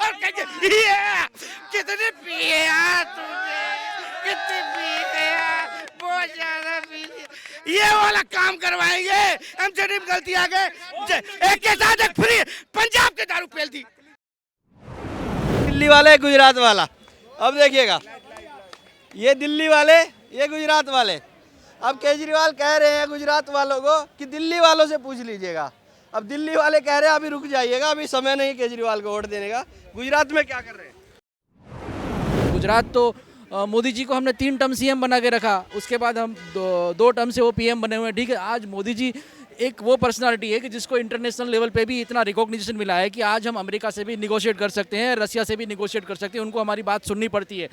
और ये कितने पिए यार तूने, कितने पिए यार, बहुत ज्यादा पिए। ये वाला काम करवाएंगे एमसीडी में गलती आ गए, एक के साथ एक फ्री पंजाब के दारू पेल दी। दिल्ली वाले गुजरात वाला, अब देखिएगा, ये दिल्ली वाले ये गुजरात वाले। अब केजरीवाल कह रहे हैं गुजरात वालों को कि दिल्ली वालों से पूछ लीजिएगा। अब दिल्ली वाले कह रहे हैं अभी रुक जाइएगा, अभी समय नहीं केजरीवाल को वोट देने का। गुजरात में क्या कर रहे हैं? गुजरात तो मोदी जी को हमने 3 टर्म सीएम बना के रखा, उसके बाद हम 2 टर्म से वो पीएम बने हुए हैं। ठीक है, आज मोदी जी एक वो पर्सनालिटी है कि जिसको इंटरनेशनल लेवल पे भी इतना रिकॉग्निशन मिला है कि आज हम अमेरिका से भी निगोशिएट कर सकते हैं, रसिया से भी निगोशिएट कर सकते हैं, उनको हमारी बात सुननी पड़ती है।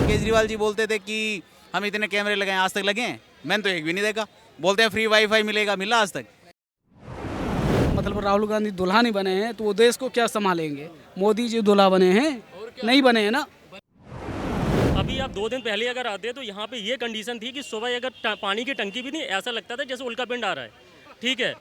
केजरीवाल जी बोलते थे कि हम इतने कैमरे लगाएं, आज तक लगे हैं? मैंने तो एक भी नहीं देखा। बोलते हैं फ्री वाईफाई मिलेगा, मिला आज तक? मतलब राहुल गांधी दुल्हा नहीं बने हैं तो वो देश को क्या संभालेंगे? मोदी जी दुल्हा बने हैं, नहीं बने हैं ना। अभी आप 2 दिन पहले अगर आते तो यहाँ पे ये कंडीशन थी कि सुबह अगर पानी की टंकी भी नहीं, ऐसा लगता था जैसे उल्का पिंड आ रहा है। ठीक है,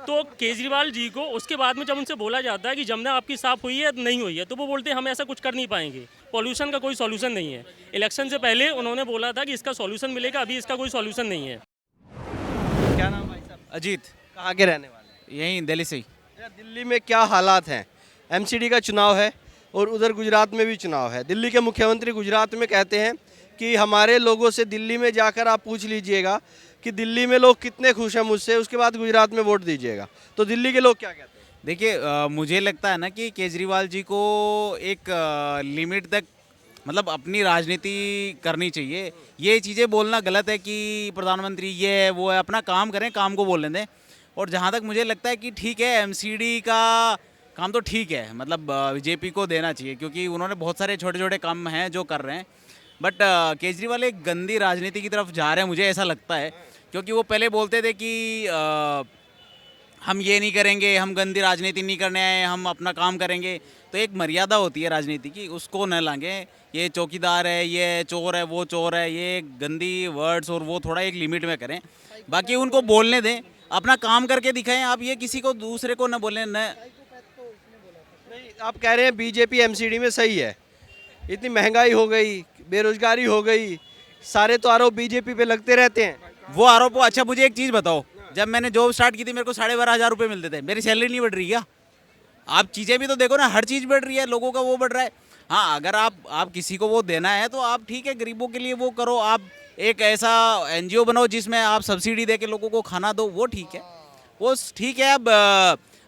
तो केजरीवाल जी को उसके बाद में जब उनसे बोला जाता है कि जमुना आपकी साफ हुई है नहीं हुई है, तो वो बोलते हैं हम ऐसा कुछ कर नहीं पाएंगे, पॉल्यूशन का कोई सॉल्यूशन नहीं है। इलेक्शन से पहले उन्होंने बोला था कि इसका सॉल्यूशन मिलेगा, अभी इसका कोई सॉल्यूशन नहीं है। क्या नाम भाई साहब? अजीत, कहाँ के रहने वाले? यहीं दिल्ली से ही। यार, दिल्ली में क्या हालात हैं? एमसीडी का चुनाव है और उधर गुजरात में भी चुनाव है। दिल्ली के मुख्यमंत्री गुजरात में कहते हैं कि हमारे लोगों से दिल्ली में जाकर आप पूछ लीजिएगा कि दिल्ली में लोग कितने खुश हैं मुझसे, उसके बाद गुजरात में वोट दीजिएगा। तो दिल्ली के लोग क्या कहते हैं? देखिए, मुझे लगता है ना कि केजरीवाल जी को एक लिमिट तक मतलब अपनी राजनीति करनी चाहिए। ये चीज़ें बोलना गलत है कि प्रधानमंत्री ये है वो है, अपना काम करें, काम को बोलने दें। और जहाँ तक मुझे लगता है कि ठीक है, एमसीडी का काम तो ठीक है, मतलब बीजेपी को देना चाहिए क्योंकि उन्होंने बहुत सारे छोटे छोटे काम हैं जो कर रहे हैं। बट केजरीवाल एक गंदी राजनीति की तरफ जा रहे हैं, मुझे ऐसा लगता है। क्योंकि वो पहले बोलते थे कि हम ये नहीं करेंगे, हम गंदी राजनीति नहीं करने आए, हम अपना काम करेंगे। तो एक मर्यादा होती है राजनीति की, उसको न लांगे। ये चौकीदार है, ये चोर है, वो चोर है, ये गंदी वर्ड्स और वो थोड़ा एक लिमिट में करें। बाकी उनको बोलने दें, अपना काम करके दिखाएं। आप ये किसी को दूसरे को न बोलें। न नहीं, आप कह रहे हैं बीजेपी एमसीडी में सही है। इतनी महंगाई हो गई, बेरोजगारी हो गई, सारे तो आरोप बीजेपी पे लगते रहते हैं। वो आरोप। अच्छा, मुझे एक चीज़ बताओ, जब मैंने जॉब स्टार्ट की थी मेरे को 12,500 रुपये मिलते थे, मेरी सैलरी नहीं बढ़ रही क्या? आप चीज़ें भी तो देखो ना, हर चीज़ बढ़ रही है, लोगों का वो बढ़ रहा है। हाँ, अगर आप किसी को वो देना है तो आप ठीक है, गरीबों के लिए वो करो। आप एक ऐसा एनजीओ बनाओ जिसमें आप सब्सिडी दे के लोगों को खाना दो, वो ठीक है, वो ठीक है। अब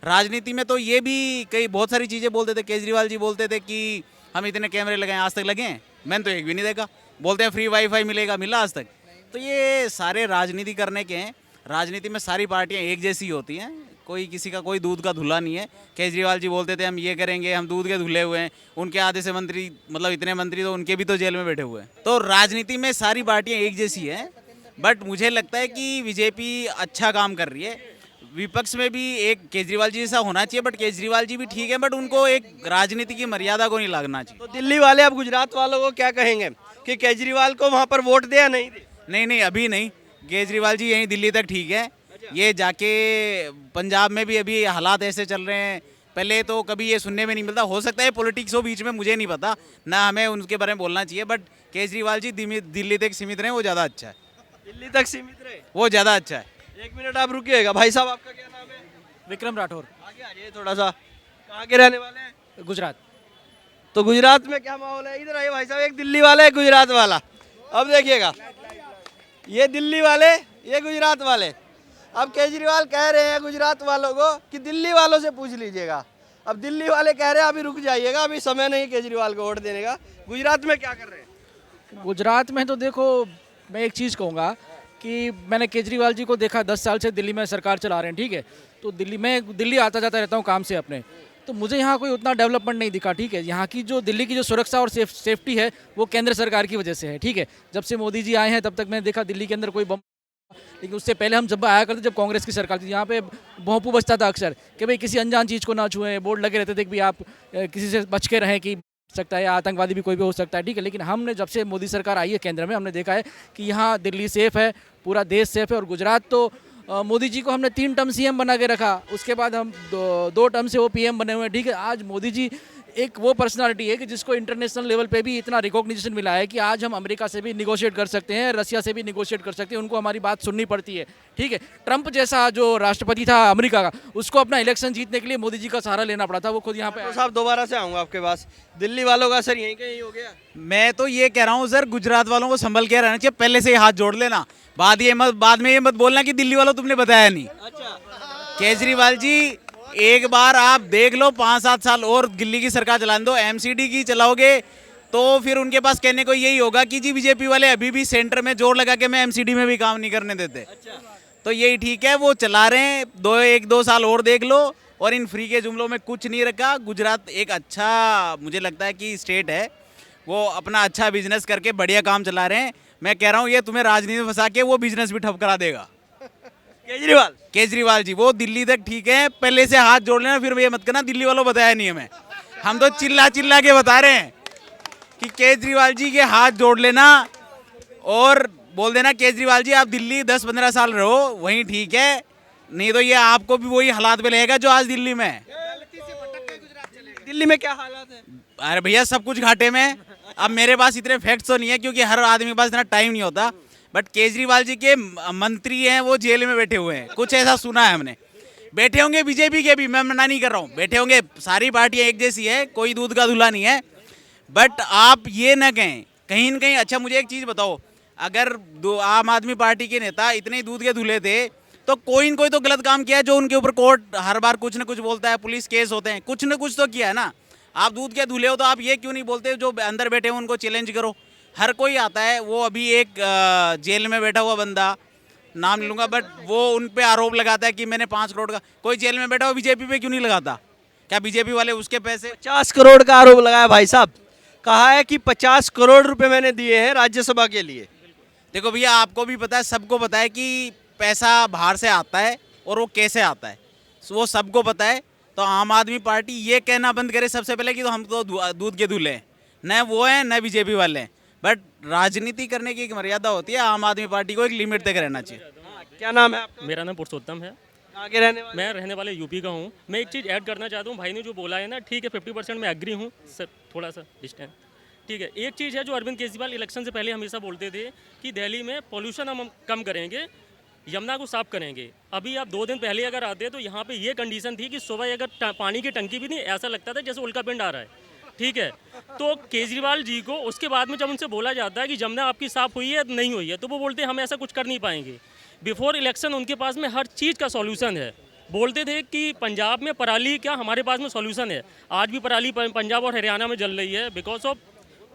राजनीति में तो ये भी कई बहुत सारी चीज़ें बोलते थे। केजरीवाल जी बोलते थे कि हम इतने कैमरे लगाएं, आज तक लगे हैं? मैंने तो एक भी नहीं देखा। बोलते हैं फ्री वाईफाई मिलेगा, मिला आज तक? तो ये सारे राजनीति करने के हैं। राजनीति में सारी पार्टियां एक जैसी होती हैं, कोई किसी का कोई दूध का धुला नहीं है। केजरीवाल जी बोलते थे हम ये करेंगे, हम दूध के धुले हुए हैं। उनके आधे से मंत्री, मतलब इतने मंत्री तो उनके भी तो जेल में बैठे हुए हैं। तो राजनीति में सारी पार्टियां एक जैसी हैं। बट मुझे लगता है कि बीजेपी अच्छा काम कर रही है। विपक्ष में भी एक केजरीवाल जी जैसा होना चाहिए, बट केजरीवाल जी भी ठीक है, बट उनको एक राजनीति की मर्यादा को नहीं लागना चाहिए। तो दिल्ली वाले अब गुजरात वालों को क्या कहेंगे कि केजरीवाल को वहाँ पर वोट दे या नहीं दे? नहीं, अभी नहीं। केजरीवाल जी यहीं दिल्ली तक ठीक है। ये जाके पंजाब में भी अभी हालात ऐसे चल रहे हैं, पहले तो कभी ये सुनने में नहीं मिलता। हो सकता है पॉलिटिक्स हो बीच में, मुझे नहीं पता ना, हमें उनके बारे में बोलना चाहिए। बट केजरीवाल जी दिल्ली तक सीमित रहे, वो ज़्यादा अच्छा है। दिल्ली तक सीमित रहे, वो ज़्यादा अच्छा है। एक मिनट आप रुकिएगा। भाई साहब, आपका क्या नाम है? विक्रम राठौर, आगे आ जाइए थोड़ा सा। कहाँ के रहने वाले हैं? गुजरात। तो गुजरात में क्या माहौल है? इधर आइए भाई साहब, एक दिल्ली वाला है गुजरात वाला। अब देखिएगा, ये दिल्ली वाले ये गुजरात वाले। अब केजरीवाल कह रहे हैं गुजरात वालों को कि दिल्ली वालों से पूछ लीजिएगा। अब दिल्ली वाले कह रहे हैं अभी रुक जाइएगा, अभी समय नहीं केजरीवाल को वोट देने का। गुजरात में क्या कर रहे हैं? गुजरात में तो देखो, मैं एक चीज़ कहूँगा कि मैंने केजरीवाल जी को देखा, 10 साल से दिल्ली में सरकार चला रहे हैं। ठीक है, तो दिल्ली आता जाता रहता हूँ काम से अपने, तो मुझे यहाँ कोई उतना डेवलपमेंट नहीं दिखा। ठीक है, यहाँ की जो दिल्ली की जो सुरक्षा और सेफ्टी है वो केंद्र सरकार की वजह से है। ठीक है, जब से मोदी जी आए हैं तब तक मैंने देखा दिल्ली के अंदर कोई बम, लेकिन उससे पहले हम जब आया करते जब कांग्रेस की सरकार थी, यहाँ पे भोंपू बचता था अक्सर कि भाई किसी अनजान चीज़ को ना छुएं, बोर्ड लगे रहते थे कि भाई आप किसी से बच के रहें कि सकता है या आतंकवादी भी कोई भी हो सकता है। ठीक है, लेकिन हमने जब से मोदी सरकार आई है केंद्र में, हमने देखा है कि यहाँ दिल्ली सेफ है, पूरा देश सेफ है। और गुजरात तो मोदी जी को हमने 3 टर्म सीएम बना के रखा, उसके बाद हम 2 टर्म से वो पीएम बने हुए हैं। ठीक है, आज मोदी जी एक वो पर्सनालिटी है कि जिसको इंटरनेशनल लेवल पे भी इतना रिकॉग्निशन मिला है कि आज हम अमेरिका से भी निगोशिएट कर सकते हैं, रसिया से भी निगोशिएट कर सकते हैं, उनको हमारी बात सुननी पड़ती है। ठीक है, ट्रंप जैसा जो राष्ट्रपति था अमेरिका का, उसको अपना इलेक्शन जीतने के लिए मोदी जी का सहारा लेना पड़ा था, वो खुद यहाँ पे तो साहब दोबारा से आऊँगा आपके पास, दिल्ली वालों का असर यहीं कहीं हो गया? मैं तो ये कह रहा हूँ सर, गुजरात वालों को संभल के रहना चाहिए, पहले से ही हाथ जोड़ लेना, बाद में ये मत बोलना कि दिल्ली वालों तुमने बताया नहीं। केजरीवाल जी एक बार आप देख लो, 5-7 साल और दिल्ली की सरकार चलाने दो, एमसीडी की चलाओगे तो फिर उनके पास कहने को यही होगा कि जी बीजेपी वाले अभी भी सेंटर में जोर लगा के मैं एमसीडी में भी काम नहीं करने देते। तो यही ठीक है, वो चला रहे हैं, 1-2 साल और देख लो। और इन फ्री के जुमलों में कुछ नहीं रखा। गुजरात एक अच्छा मुझे लगता है कि स्टेट है, वो अपना अच्छा बिजनेस करके बढ़िया काम चला रहे हैं। मैं कह रहा हूँ ये तुम्हें राजनीति में फंसा के वो बिजनेस भी ठप करा देगा। केजरीवाल जी वो दिल्ली तक ठीक है, पहले से हाथ जोड़ लेना, फिर ये मत करना दिल्ली वालों बताया नहीं हमें। हम तो चिल्ला चिल्ला के बता रहे हैं कि केजरीवाल जी के हाथ जोड़ लेना और बोल देना केजरीवाल जी आप दिल्ली 10-15 साल रहो, वहीं ठीक है, नहीं तो ये आपको भी वही हालात में रहेगा जो आज दिल्ली में है। दिल्ली में क्या हालात है? अरे भैया सब कुछ घाटे में। अब मेरे पास इतने फैक्ट्स तो नहीं है क्योंकि हर आदमी के पास इतना टाइम नहीं होता, बट केजरीवाल जी के मंत्री हैं वो जेल में बैठे हुए हैं, कुछ ऐसा सुना है हमने। बैठे होंगे बीजेपी के भी, मैं मना नहीं कर रहा हूँ, बैठे होंगे, सारी पार्टियां एक जैसी है, कोई दूध का धुला नहीं है। बट आप ये न कहें कहीं न कहीं। अच्छा मुझे एक चीज़ बताओ, अगर आम आदमी पार्टी के नेता इतने ही दूध के धुले थे तो कोई न कोई तो गलत काम किया है, जो उनके ऊपर कोर्ट हर बार कुछ न कुछ बोलता है, पुलिस केस होते हैं, कुछ न कुछ तो किया है ना। आप दूध के धुले हो तो आप ये क्यों नहीं बोलते जो अंदर बैठे हो उनको चैलेंज करो। हर कोई आता है, वो अभी एक जेल में बैठा हुआ बंदा, नाम नहीं लूँगा, बट वो उन पे आरोप लगाता है कि मैंने 5 करोड़ का, कोई जेल में बैठा हुआ बीजेपी पे क्यों नहीं लगाता? क्या बीजेपी वाले उसके पैसे 50 करोड़ का आरोप लगाया भाई साहब, कहा है कि 50 करोड़ रुपए मैंने दिए हैं राज्यसभा के लिए। देखो भैया आपको भी पता है, सबको पता है कि पैसा बाहर से आता है और वो कैसे आता है, वो सबको पता है। तो आम आदमी पार्टी ये कहना बंद करे सबसे पहले कि तो हम तो दूध के दूल्हे हैं, न वो हैं न बीजेपी वाले हैं। बट राजनीति करने की एक मर्यादा होती है, आम आदमी पार्टी को एक लिमिट तक रहना चाहिए। क्या नाम है आपका? मेरा नाम पुरुषोत्तम है। कहाँ के रहने वाले? मैं रहने वाले यूपी का हूँ। मैं एक चीज़ ऐड करना चाहता हूँ, भाई ने जो बोला है ना, ठीक है 50% मैं एग्री हूँ सर, थोड़ा सा डिस्टेंस, ठीक है। एक चीज़ है जो अरविंद केजरीवाल इलेक्शन से पहले हमेशा बोलते थे कि दिल्ली में पॉल्यूशन हम कम करेंगे, यमुना को साफ करेंगे। अभी आप 2 दिन पहले अगर आते तो यहाँ पे ये कंडीशन थी कि सुबह अगर पानी की टंकी भी नहीं, ऐसा लगता था जैसे उल्का पिंड आ रहा है, ठीक है। तो केजरीवाल जी को उसके बाद में जब उनसे बोला जाता है कि यमुना आपकी साफ हुई है नहीं हुई है, तो वो बोलते हैं हम ऐसा कुछ कर नहीं पाएंगे। बिफोर इलेक्शन उनके पास में हर चीज़ का सॉल्यूशन है। बोलते थे कि पंजाब में पराली क्या, हमारे पास में सॉल्यूशन है। आज भी पराली पंजाब और हरियाणा में जल रही है बिकॉज ऑफ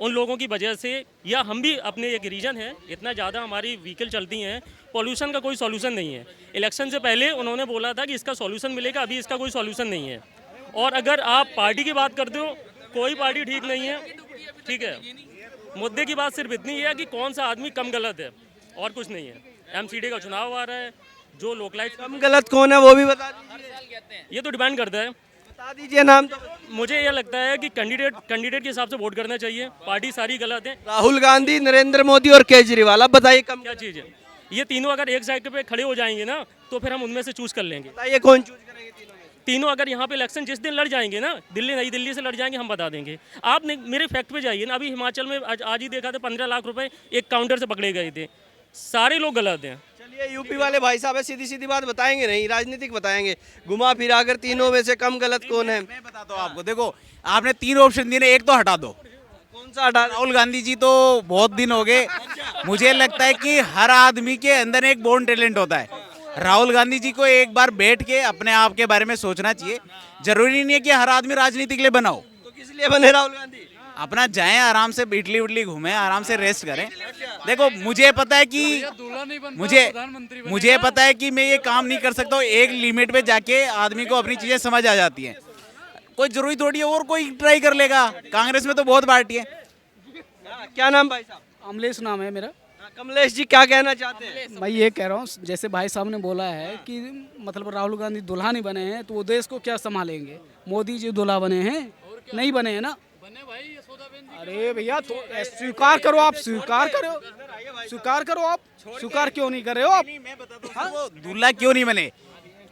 उन लोगों की वजह से, या हम भी अपने एक रीजन है, इतना ज़्यादा हमारी व्हीकल चलती हैं, पॉल्यूशन का कोई सॉल्यूशन नहीं है। इलेक्शन से पहले उन्होंने बोला था कि इसका सॉल्यूशन मिलेगा, अभी इसका कोई सॉल्यूशन नहीं है। और अगर आप पार्टी की बात करते हो, कोई पार्टी ठीक नहीं है, ठीक है। मुद्दे की बात सिर्फ इतनी है कि कौन सा आदमी कम गलत है, और कुछ नहीं है। एमसीडी का चुनाव आ रहा है, जो लोकलाइट कम गलत कौन है वो भी बता दीजिए। ये तो डिपेंड करता है, बता दीजिए नाम तो। मुझे यह लगता है कि कैंडिडेट के हिसाब से वोट करना चाहिए। पार्टी सारी गलत है। राहुल गांधी, नरेंद्र मोदी और केजरीवाल, अब बताइए कम क्या चीज़ है? ये तीनों अगर एक साइड पे खड़े हो जाएंगे ना, तो फिर हम उनमें से चूज कर लेंगे। बताइए कौन चूज करेंगे तीनों में? तीनों अगर यहाँ पे इलेक्शन जिस दिन लड़ जाएंगे ना, दिल्ली नई दिल्ली से लड़ जाएंगे, हम बता देंगे। आप मेरे फैक्ट पे जाइए ना, अभी हिमाचल में आज ही देखा था 15 लाख रुपए एक काउंटर से पकड़े गए थे। सारे लोग गलत हैं। चलिए यूपी वाले भाई साहब है, सीधी सीधी बात बताएंगे, नहीं राजनीतिक बताएंगे, घुमा फिरा कर तीनों में से कम गलत कौन है? मैं बताता हूँ आपको। देखो आपने 3 ऑप्शन दिए, एक तो हटा दो। कौन सा हटा? राहुल गांधी जी तो बहुत दिन हो गए। मुझे लगता है कि हर आदमी के अंदर एक बोर्न टैलेंट होता है। राहुल गांधी जी को एक बार बैठ के अपने आप के बारे में सोचना चाहिए। जरूरी नहीं है कि हर आदमी राजनीति के लिए बनाओ। तो किस लिए बने राहुल गांधी? अपना जाएं आराम से, इटली उटली घूमें, आराम से रेस्ट करें। देखो मुझे पता है कि मुझे पता है कि मैं ये काम नहीं कर सकता हूँ। एक लिमिट पे जाके आदमी को अपनी चीजें समझ आ जाती हैं। कोई जरूरी थोड़ी है और कोई ट्राई कर लेगा। कांग्रेस में तो बहुत पार्टी है। क्या नाम भाई साहब? अमलेश नाम है मेरा। कमलेश जी क्या कहना चाहते हैं? मैं ये कह रहा हूँ, जैसे भाई साहब ने बोला है कि मतलब राहुल गांधी दूल्हा नहीं बने हैं तो वो देश को क्या संभालेंगे। मोदी जी दूल्हा बने हैं, नहीं बने हैं ना। अरे भैया तो स्वीकार करो, आप स्वीकार करो, स्वीकार करो। आप स्वीकार क्यों नहीं कर रहे हो आप? मैं बताता हूँ वो दूल्हा क्यों नहीं बने,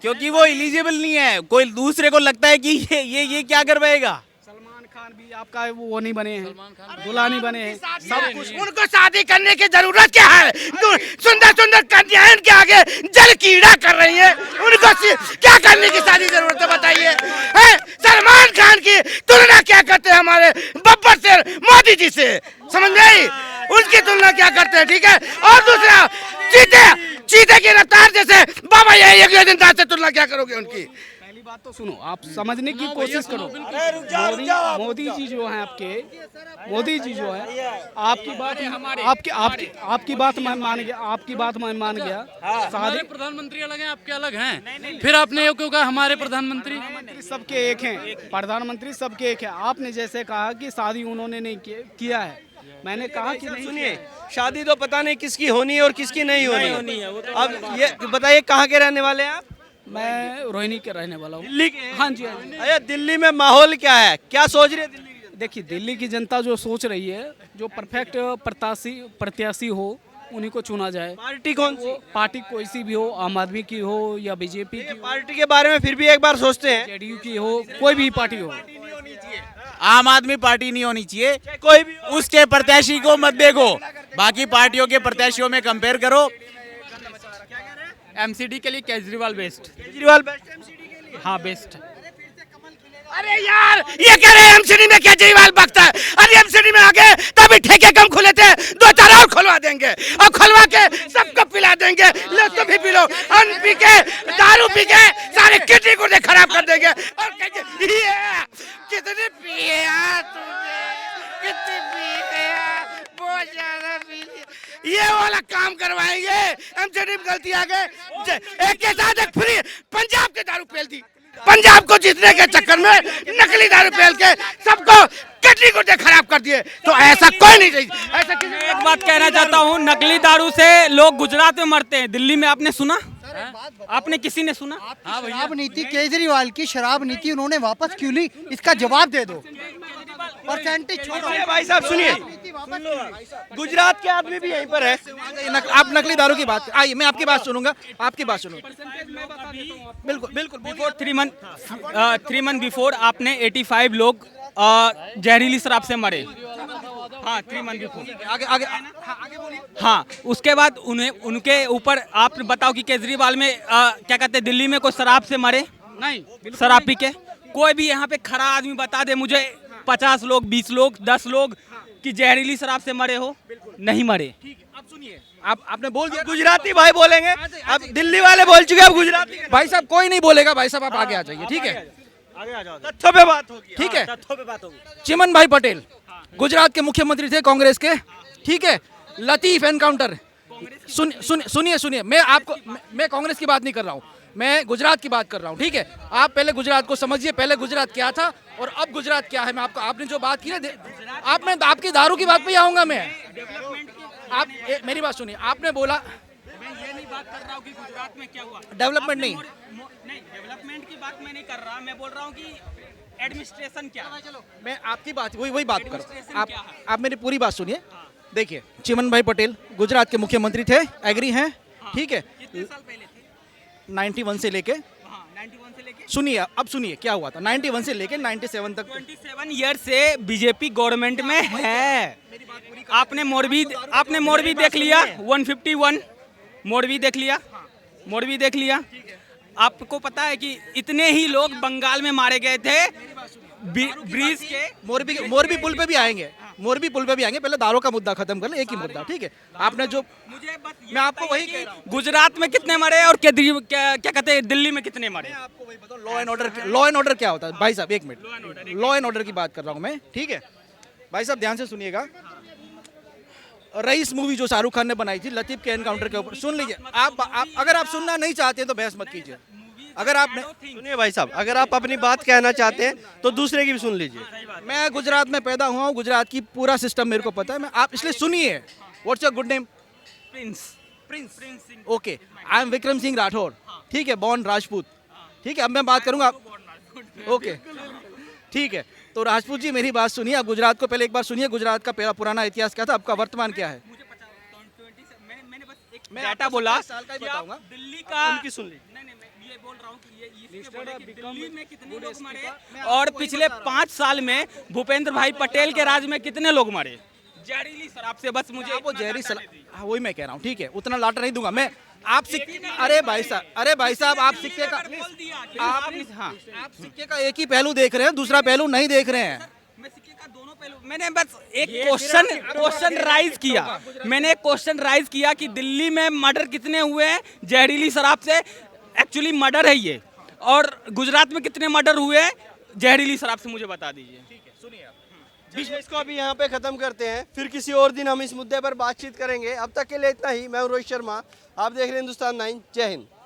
क्योंकि वो एलिजिबल नहीं है। कोई दूसरे को लगता है कि ये क्या कर पाएगा। सलमान खान भी आपका वो नहीं बने हैं, दूल्हा नहीं बने हैं, सब कुछ। उनको शादी करने की जरूरत क्या है? सुंदर सुंदर कन्याएं के आगे जल कीड़ा कर रही हैं, उनको क्या करने की शादी जरूरत है बताइए? हैं? सलमान खान की तुलना क्या करते हैं हमारे बब्बर से, मोदी जी से, समझ में आई? उनकी तुलना क्या करते हैं, ठीक है? और दूसरा चीते की रफ्तार जैसे बाबा ये एक दिन से तुलना क्या करोगे उनकी? पहली बात तो सुनो, आप समझने की कोशिश करो। मोदी जी जो है मोदी जी जो है आपकी बात मैं मान गया, आपकी बात मैं मान गया। हमारे प्रधानमंत्री अलग हैं, आपके अलग हैं, फिर आपने ये क्यों कहा हमारे प्रधानमंत्री? सबके एक हैं, प्रधानमंत्री सबके एक है। आपने जैसे कहा कि शादी उन्होंने नहीं किया है, मैंने कहा कि नहीं। सुनिए, शादी तो पता नहीं किसकी होनी है और किसकी नहीं होनी है। अब ये बताइए कहाँ के रहने वाले हैं आप? मैं रोहिणी के रहने वाला हूँ। दिल्ली के? हाँ जी, हाँ जी। अरे दिल्ली में माहौल क्या है, क्या सोच रही है दिल्ली की जनता? देखिए, दिल्ली की जनता जो सोच रही है, जो परफेक्ट प्रत्याशी हो उन्हीं को चुना जाए। पार्टी कौन सी? पार्टी कोई सी भी हो, आम आदमी की हो या बीजेपी की हो, पार्टी के बारे में फिर भी एक बार सोचते हैं। जेडीयू की हो, कोई भी पार्टी हो। आम आदमी पार्टी नहीं होनी चाहिए, कोई भी उसके प्रत्याशी को मत देखो, बाकी पार्टियों के प्रत्याशियों में कंपेयर करो। एमसीडी के लिए Kejriwal best. Kejriwal best MCD के लिए? हाँ बेस्ट। अरे यार, ये कह रहे हैं एमसीडी में केजरीवाल बकता है। अरे एमसीडी में आगे तभी ठेके कम खुले थे, 2-4 और खुलवा देंगे और खुलवा के सबको पिला देंगे। लो तुम भी पी लो, अन्न पी के, दारू पी के सारे किडनी को खराब कर देंगे। और कहेंगे ये कितने पिए यार तुमने, कितने पी गया, बहुत ज्यादा पी। ये वाला काम करवाएंगे, एमसीडी में गलती आ गए, एक के साथ एक फ्री पंजाब के दारू पेल दी। पंजाब को जीतने के चक्कर में नकली दारू पेल के सबको किडनी को खराब कर दिए। तो ऐसा कोई नहीं चाहिए। ऐसा एक बात कहना चाहता हूँ, नकली दारू से लोग गुजरात में मरते हैं, दिल्ली में आपने सुना? आपने किसी ने सुना? शराब नीति, केजरीवाल की शराब नीति उन्होंने वापस क्यों ली, इसका जवाब दे दो। परसेंटेज छोड़ो। भाई साहब सुनिए, गुजरात के आदमी भी यहीं पर है। आप नकली दारू की बात, आइए मैं आपकी बात सुनूंगा, आपकी बात सुनूंगा। बिल्कुल बिल्कुल। बिफोर 3 मंथ बिफोर आपने 85 लोग जहरीली शराब से मरे। हाँ, 3 मंथ बिफोर। आगे आगे हाँ, उसके बाद उनके ऊपर आप बताओ कि केजरीवाल में क्या कहते हैं, दिल्ली में कोई शराब से मरे? नहीं, शराब पी के। कोई भी यहाँ पे खड़ा आदमी बता दे मुझे 50 लोग, 20 लोग, 10 लोग कि जहरीली शराब से मरे हो? नहीं मरे। अब सुनिए, आपने बोल दिया, गुजराती भाई बोलेंगे, अब दिल्ली वाले बोल चुके, अब गुजराती भाई साहब कोई नहीं बोलेगा। भाई साहब आप आगे आ जाइए, ठीक है? तथ्यों पे बात होगी। ठीक है, चिमन भाई पटेल गुजरात के मुख्यमंत्री थे कांग्रेस के, ठीक है? लतीफ एनकाउंटर, सुनिए, मैं कांग्रेस की बात नहीं कर रहा हूँ, मैं गुजरात की बात कर रहा हूँ, ठीक है? आप पहले गुजरात को समझिए, पहले गुजरात क्या था और अब गुजरात क्या है। मैं आपने जो बात की ना, आपकी दारू की बात पे आऊंगा मैं। आप मेरी बात सुनिए, आपने बोला मैं ये नहीं बात कर रहा हूँ कि गुजरात में क्या हुआ, डेवलपमेंट नहीं, डेवलपमेंट की बात मैं नहीं कर रहा, मैं बोल रहा हूँ कि एडमिनिस्ट्रेशन क्या। मैं आपकी बात वही बात करूँ। आप मेरी पूरी बात सुनिए। देखिए, चिमन भाई पटेल गुजरात के मुख्यमंत्री थे, एग्री हैं, ठीक है? कितने साल पहले थे? 91 से लेके, 91 से लेके, सुनिए अब सुनिए क्या हुआ था, 91 से लेके 97 तक। 27 ईयर से बीजेपी गवर्नमेंट में है। आपने मोरबी देख लिया, 151 मोरबी देख लिया। आपको पता है कि इतने ही लोग बंगाल में मारे गए थे ब्रिज के। मोरबी पुल पे भी आएंगे, पहले दारू का मुद्दा खत्म कर ले, एक ही मुद्दा, ठीक है? आपने जो, मैं आपको वही कह रहा हूं, गुजरात में कितने मरे और क्या कहते हैं दिल्ली में कितने मरे? आपको वही बताओ। लॉ एंड ऑर्डर क्या होता है भाई साहब? एक मिनट, लॉ एंड ऑर्डर की बात कर रहा हूँ मैं, ठीक है? भाई साहब ध्यान से सुनिएगा। रईस मूवी जो शाहरुख खान ने बनाई थी लतीफ के एनकाउंटर के ऊपर, सुन लीजिए। आप अगर आप सुनना नहीं चाहते तो बहस मत कीजिए। अगर आप सुनिए भाई साहब, अगर आप अपनी बात कहना चाहते हैं तो दूसरे की भी सुन लीजिए। मैं गुजरात में पैदा हुआ हूँ, गुजरात की पूरा सिस्टम मेरे को पता है। आप इसलिए सुनिए। What's your good name? Prince. Okay, I am Vikram Singh Rathore, ठीक है? बॉर्न राजपूत, ठीक है? अब मैं बात करूंगा। ओके, ठीक है। तो राजपूत जी मेरी बात सुनिए। आप गुजरात को पहले एक बार सुनिए, गुजरात का पहला पुराना इतिहास क्या था, आपका वर्तमान क्या है? मैंने बस एक डाटा बोला साल का ही बताऊंगा। दिल्ली का उनकी सुन लीजिए। नहीं, इसलिए बोल रहा हूँ कि ये इसलिए बोले कि दिल्ली में कितने लोग मरे और पिछले 5 साल में भूपेंद्र भाई पटेल के राज में कितने लोग मरे जहरीली शराब से। बस मुझे वो जहरी हाँ, वही मैं कह रहा हूँ, ठीक है, उतना लाटा नहीं दूंगा मैं। आप सिक्के, अरे भाई साहब आप सिक्के का आप सिक्के का एक ही पहलू देख रहे हैं, दूसरा पहलू नहीं देख रहे हैं। मैं सिक्के का दोनों पहलू, मैंने बस एक क्वेश्चन राइज किया, मैंने एक क्वेश्चन राइज किया कि दिल्ली में मर्डर कितने हुए हैं जहरीली शराब से, एक्चुअली मर्डर है ये, और गुजरात में कितने मर्डर हुए हैं जहरीली शराब से, मुझे बता दीजिए। इसको अभी यहाँ पे खत्म करते हैं, फिर किसी और दिन हम इस मुद्दे पर बातचीत करेंगे। अब तक के लिए इतना ही। मैं हूं रोहित शर्मा, आप देख रहे हैं हिंदुस्तान 9। जय हिंद।